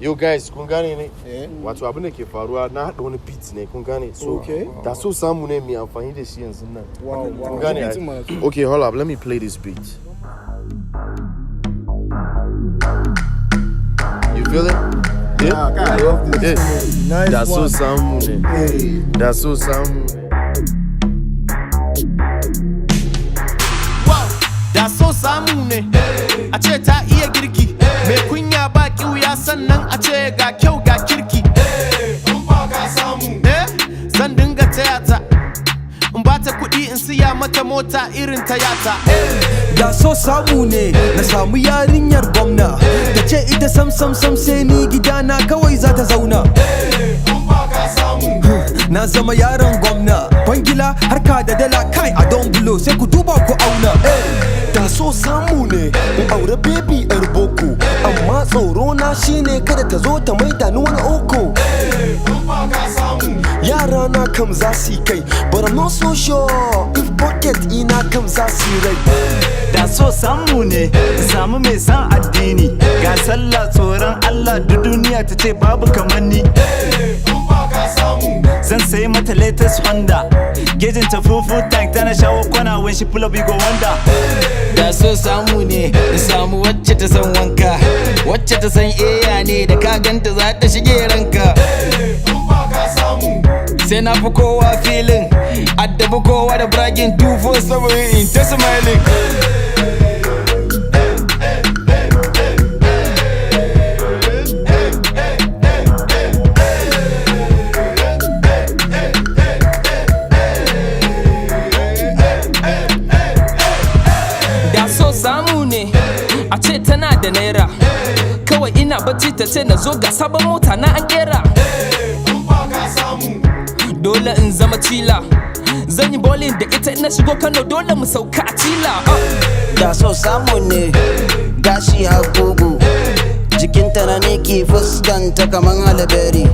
Yo guys, kun gane ne? Wato abin da ke faruwa na hada wani beat ne, kun gane? So da so samu ne mi amfani da shi yanzu nan. Kun gane? Okay, hold up, let me play this beat. You feel it? Yeah, I love this. Nice. That's so samu ne. That's so samu. Wow, that's so samu ne. A ce ta iya girki. Me kunya ba kiwuya sannan a ce ga kyau ga kirki. In ba ka samu. Zan dinga taya ta. In ba ta kuɗi in siya mata mota irin ta yata. Da so samu ne na samu yarinyar gwamna. Ta ce ita sam sai ni gidana kawai za ta zauna. In ba ka samu. Na zama yaron gwamna. Bangila harka da dala kai a don bulo sai ku duba ku auna. Da so samu ne in aure baby yar boko, amma tsoro na shine kada ta zo ta maida ni wani oko. Yara na kam za su kai, but I'm not so sure if pocket ina kam za su rai. Da so samu ne in samu mai san addini, ga sallah tsoron Allah duk duniya ta ce babu kamar ni. Zan sayi mata latest Honda, gejin ta fufu tank tana shawo kwana when she pull up you go wonder. Da so samu ne in samu wacce ta san wanka, wacce ta san eya ne da ka ganta za ta shige ranka. Sai na fi kowa filin, addabi kowa da bragging 247 in ta smiling. Samu ne a ce tana da naira, kawai ina bacci ta ce na zo ga sabon mota na an kera. Dole in zama cila, zan yi bowling da ita ina shigo Kano dole mu sauka a cila. Da so samu ne gashi hagugu, jikinta na niki fuskanta kaman halaberi.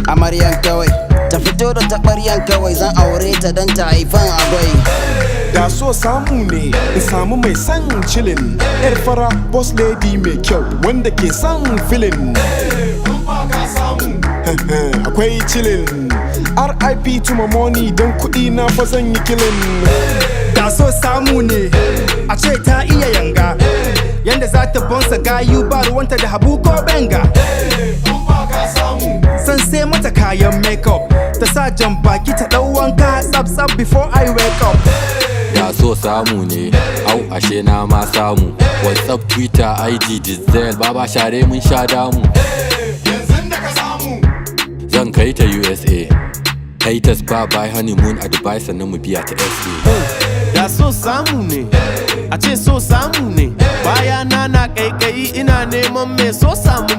Amaryan kawai ta fito da taɓaryan kawai, zan aure ta don ta haifan agwai. Da so samu ne in samu mai san chillin, yar fara boss lady mai kyau wanda ke san filin. Akwai chillin, RIP to my money don kuɗi na fa zan yi killing. Da so samu ne a ce ta iya yanga, yanda za ta bonsa gayu ba ruwanta da habu ko benga. San sai mata kayan makeup, ta sa jan baki ta ɗau wanka tsab before I wake up. Da so samu ne, au ashe na ma samu. WhatsApp, Twitter, IG, Dizel, baba share mun sha damu. Zan kai ta USA, haters bye honeymoon a Dubai sannan mu biya ta SA. Da so samu ne, a ce so samu ne. Baya na kaikayi ina neman mai so samu